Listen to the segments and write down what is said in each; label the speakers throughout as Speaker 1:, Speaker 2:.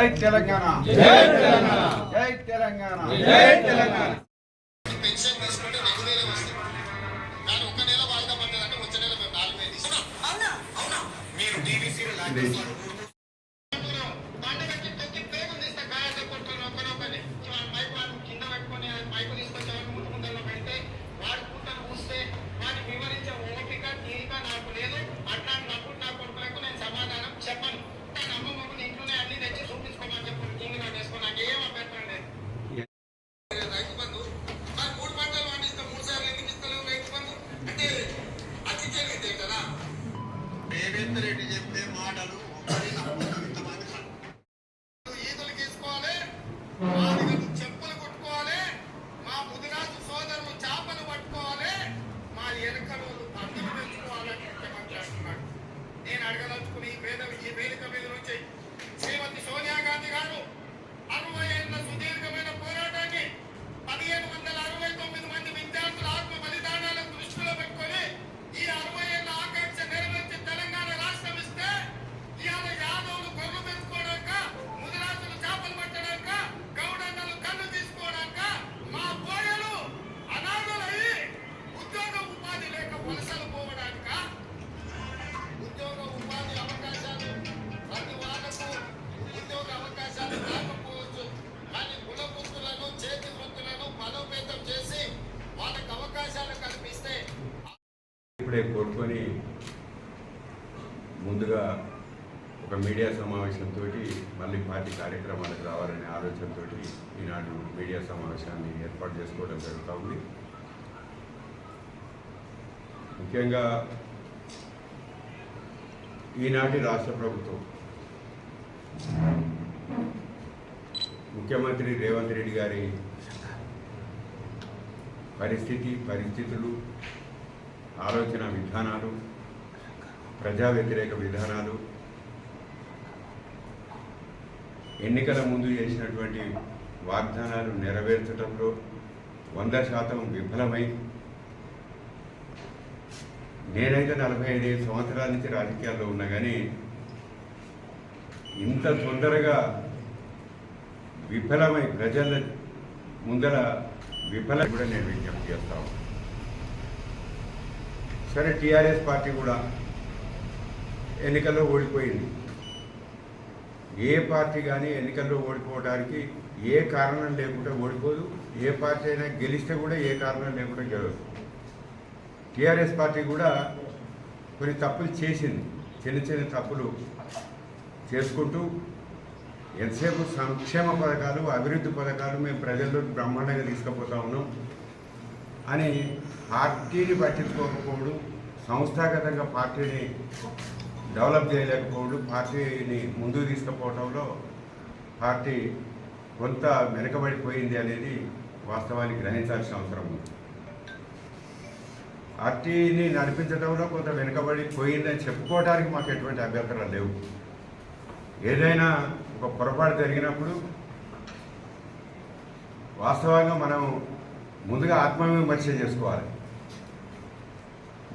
Speaker 1: జై తెలంగాణ, జై తెలంగాణ, జై తెలంగాణ, జై తెలంగాణ.
Speaker 2: పెన్షన్ తీసుకుంటే 2000 వస్తుంది కానీ ఒక నెల వాయిదా పడ్డదంటే వచ్చే నెల మేము 4000 ఇస్తాం. అవునా? అవునా? మీరు టీవీ సీరియల్ లాగేస్తారు. పండుగకి ప్రతి పేరు తీస్తే గాయాలు కొట్టుకొని ఒకరొకరిని మైక్ కింద పెట్టుకొని మైకు తీసుకొచ్చి ముందు ముందరలో పెడితే వాడు కూతలు కూస్తే వాడిని వివరించే ఓపిక తీరిక నాకు లేదు. అట్లా నప్పుడు నా కొడుకులకు నేను సమాధానం చెప్పను. నేను అమ్మ మమ్మల్ని ఇంట్లోనే అన్ని తెచ్చి చూపించుకోమని చెప్పు. కింద నాకు వేసుకొని నాకు ఏం అభ్యంతరం లేదు. రైతు బంధు మరి 3 పంటలు పండిస్తే 3 సార్లు ఎందుకు ఇస్తలేవు రైతు బంధు అంటే అతి జరిగితే కదా. రేవంత్ రెడ్డి చెప్పే మాటలు ఒకరి నమ్ముతాం. ఇంతమంది ఈదులు తీసుకోవాలి, మాదిగలు చెప్పులు కొట్టుకోవాలి, మా ముదిరాజు సోదరులు చేపలు పట్టుకోవాలి, మా ఎలుకలు పందులు పెంచుకోవాలని ముఖ్యమంత్రి అంటున్నాడు. నేను అడగదలుచుకుని ఈ వేదిక మీద నుంచి శ్రీమతి సోనియా గాంధీ గారు 60 ఏళ్ల సుదీర్ఘమైన పోరాటాన్ని 1569 మంది విద్యార్థుల ఆత్మ బలిదానాలను దృష్టిలో పెట్టుకొని ఈ 60 ఏళ్ల ఆకాంక్ష నెరవేర్చి తెలంగాణ రాష్ట్రం ఇస్తే ఇవాళ యాదవులు గొర్రెలు పెంచుకోవడాక, ముదిరాజులు చేపలు పట్టడాక, గౌడన్నలు కళ్ళు తీసుకోవడాక, మా పోయలు అనాథలయ్యి ఉద్యోగ ఉపాధి లేక వలసలు పోవడాక, ఉద్యోగ ఉపాధి అవకాశాలు ప్రతి వాళ్ళకు ఉద్యోగ అవకాశాలు రాకపోవచ్చు కానీ కుల వృత్తులను చేతి వృత్తులను బలోపేతం చేసి వాళ్ళకి అవకాశాలు కల్పిస్తే
Speaker 1: ఇప్పుడే కోరుకొని ముందుగా ఒక మీడియా సమావేశంతో మళ్ళీ పార్టీ కార్యక్రమాలకు రావాలనే ఆలోచనతో ఈనాడు మీడియా సమావేశాన్ని ఏర్పాటు చేసుకోవడం జరుగుతూ ఉంది. ముఖ్యంగా ఈనాటి రాష్ట్ర ప్రభుత్వం ముఖ్యమంత్రి రేవంత్ రెడ్డి గారి పరిస్థితులు, ఆలోచన విధానాలు, ప్రజా వ్యతిరేక విధానాలు, ఎన్నికల ముందు చేసినటువంటి వాగ్దానాలు నెరవేర్చడంలో 100% విఫలమై నేనైతే 45 సంవత్సరాల నుంచి రాజకీయాల్లో ఉన్నా కానీ ఇంత తొందరగా విఫలమై ప్రజల ముందర విఫలం కూడా నేను విజ్ఞప్తి చేస్తాను. సరే, టీఆర్ఎస్ పార్టీ కూడా ఎన్నికల్లో ఓడిపోయింది. ఏ పార్టీ కానీ ఎన్నికల్లో ఓడిపోవడానికి ఏ కారణం లేకుండా ఓడిపోదు. ఏ పార్టీ అయినా గెలిస్తే కూడా ఏ కారణం లేకుండా గెలవదు. టీఆర్ఎస్ పార్టీ కూడా కొన్ని తప్పులు చేసింది. చిన్న తప్పులు చేసుకుంటూ ఎంతసేపు సంక్షేమ పథకాలు, అభివృద్ధి పథకాలు మేము ప్రజల్లో బ్రహ్మాండంగా తీసుకుపోతా ఉన్నాం అని పార్టీని పట్టించుకోకపోవడం, సంస్థాగతంగా పార్టీని డెవలప్ చేయలేకపోవడం, పార్టీని ముందుకు తీసుకుపోవడంలో పార్టీ కొంత వెనుకబడిపోయింది అనేది వాస్తవాన్ని గ్రహించాల్సిన అవసరం ఉంది. పార్టీని నడిపించడంలో కొంత వెనుకబడిపోయిందని చెప్పుకోవడానికి మాకు ఎటువంటి అభ్యంతరాలు లేవు. ఏదైనా ఒక పొరపాటు జరిగినప్పుడు వాస్తవంగా మనం ముందుగా ఆత్మవిమర్శ చేసుకోవాలి.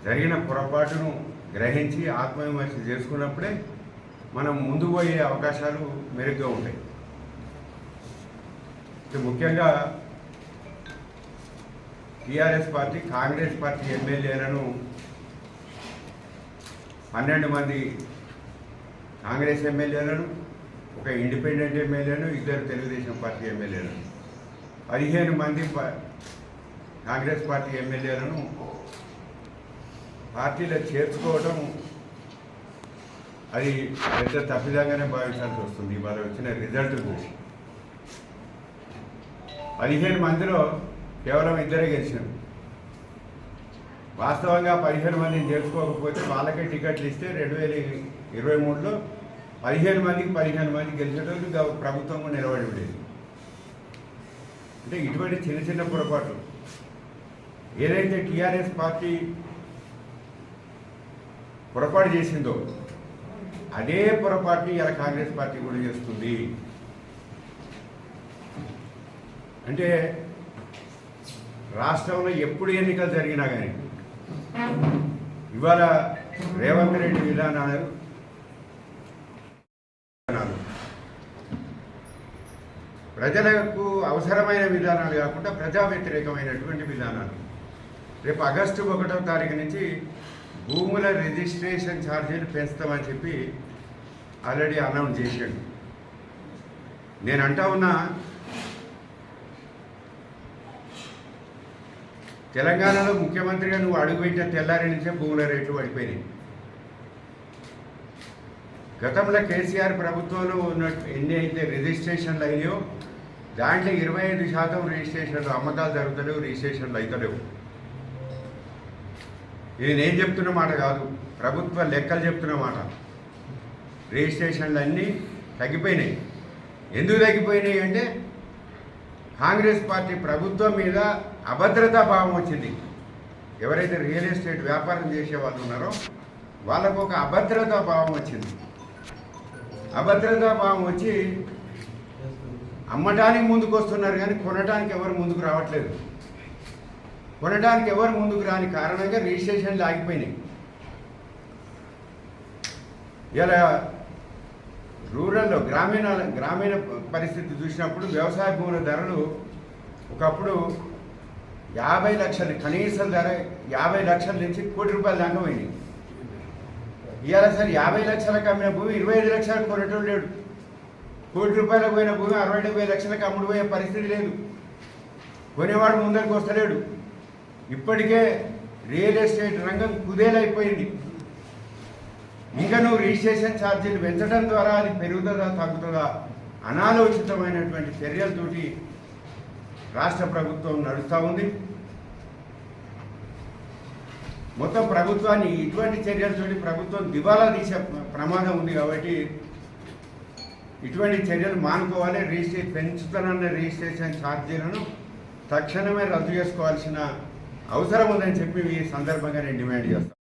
Speaker 1: జరిగిన పొరపాటును గ్రహించి ఆత్మవిమర్శ చేసుకున్నప్పుడే మనం ముందుకు పోయే అవకాశాలు మెరుగ్గా ఉంటాయి. ముఖ్యంగా టీఆర్ఎస్ పార్టీ కాంగ్రెస్ పార్టీ ఎమ్మెల్యేలను 12 మంది కాంగ్రెస్ ఎమ్మెల్యేలను, ఒక ఇండిపెండెంట్ ఎమ్మెల్యేను, 2 తెలుగుదేశం పార్టీ ఎమ్మెల్యేలను, 15 మంది కాంగ్రెస్ పార్టీ ఎమ్మెల్యేలను పార్టీలో చేర్చుకోవడం అది పెద్ద తప్పిదంగానే భావించాల్సి వస్తుంది. ఇవాళ వచ్చిన రిజల్ట్ చూసి 15 మందిలో కేవలం 2 గెలిచారు. వాస్తవంగా 15 మందిని చేర్చుకోకపోతే వాళ్ళకే టికెట్లు ఇస్తే 2023లో 15 మందికి గెలిచేటప్పుడు ప్రభుత్వం నిలబడి ఉండేది. అంటే ఇటువంటి చిన్న పొరపాట్లు ఏదైతే టీఆర్ఎస్ పార్టీ పొరపాటు చేసిందో అదే పొరపాటుని ఇలా కాంగ్రెస్ పార్టీ కూడా చేస్తుంది. అంటే రాష్ట్రంలో ఎప్పుడు ఎన్నికలు జరిగినా కానీ ఇవాళ రేవంత్ రెడ్డి విధానాలు ప్రజలకు అవసరమైన విధానాలు కాకుండా ప్రజా వ్యతిరేకమైనటువంటి విధానాలు. రేపు ఆగస్టు 1వ తారీఖు నుంచి భూముల రిజిస్ట్రేషన్ ఛార్జీలు పెంచుతామని చెప్పి ఆల్రెడీ అనౌన్స్ చేశాడు. నేను అంటా ఉన్నా, తెలంగాణలో ముఖ్యమంత్రిగా నువ్వు అడుగుపెట్టిన తెల్లారి నుంచే భూముల రేట్లు పడిపోయినాయి. గతంలో కేసీఆర్ ప్రభుత్వంలో ఉన్న ఎన్ని అయితే రిజిస్ట్రేషన్లు అయినాయో దాంట్లో 25% రిజిస్ట్రేషన్లు అమ్మకాలు జరుగుతలేవు, రిజిస్ట్రేషన్లు అవుతలేవు. ఇది నేను చెప్తున్న మాట కాదు, ప్రభుత్వ లెక్కలు చెప్తున్న మాట. రిజిస్ట్రేషన్లు అన్నీ తగ్గిపోయినాయి. ఎందుకు తగ్గిపోయినాయి అంటే కాంగ్రెస్ పార్టీ ప్రభుత్వం మీద అభద్రతా భావం వచ్చింది. ఎవరైతే రియల్ ఎస్టేట్ వ్యాపారం చేసే వాళ్ళు ఉన్నారో వాళ్ళకు ఒక అభద్రతా భావం వచ్చింది. అభద్రతా భావం వచ్చి అమ్మటానికి ముందుకు వస్తున్నారు కానీ కొనడానికి ఎవరు ముందుకు రావట్లేదు. కొనడానికి ఎవరు ముందుకు రాని కారణంగా రిజిస్ట్రేషన్లు ఆగిపోయినాయి. ఇలా రూరల్లో గ్రామీణ పరిస్థితి చూసినప్పుడు వ్యవసాయ భూముల ధరలు ఒకప్పుడు 50 లక్షలు, కనీస ధర 50 లక్షల నుంచి ₹1 కోటి దాకా పోయినాయి. ఇవాళ సరే 50 లక్షలకు అమ్మిన భూమి 25 లక్షలకు కొనేటోడు లేడు. ₹1 కోటి పోయిన భూమి 60-70 లక్షలకు అమ్ముడు పోయే పరిస్థితి లేదు. కొనేవాడు ముందరికి వస్తలేడు. ఇప్పటికే రియల్ ఎస్టేట్ రంగం కుదేలైపోయింది. ఇంకా నువ్వు రిజిస్ట్రేషన్ ఛార్జీలు పెంచడం ద్వారా అది పెరుగుతుందా తగ్గుతుందా అనాలోచితమైనటువంటి చర్యలతోటి రాష్ట్ర ప్రభుత్వం నడుస్తూ ఉంది. మొత్తం ప్రభుత్వాన్ని ఇటువంటి చర్యలతోటి ప్రభుత్వం దివాలా తీసే ప్రమాదం ఉంది. కాబట్టి ఇటువంటి చర్యలు మానుకోవాలి. పెంచుతానన్న రిజిస్ట్రేషన్ ఛార్జీలను తక్షణమే రద్దు చేసుకోవాల్సిన అవసరం ఉందని చెప్పి ఈ సందర్భంగా నేను డిమాండ్ చేస్తాను.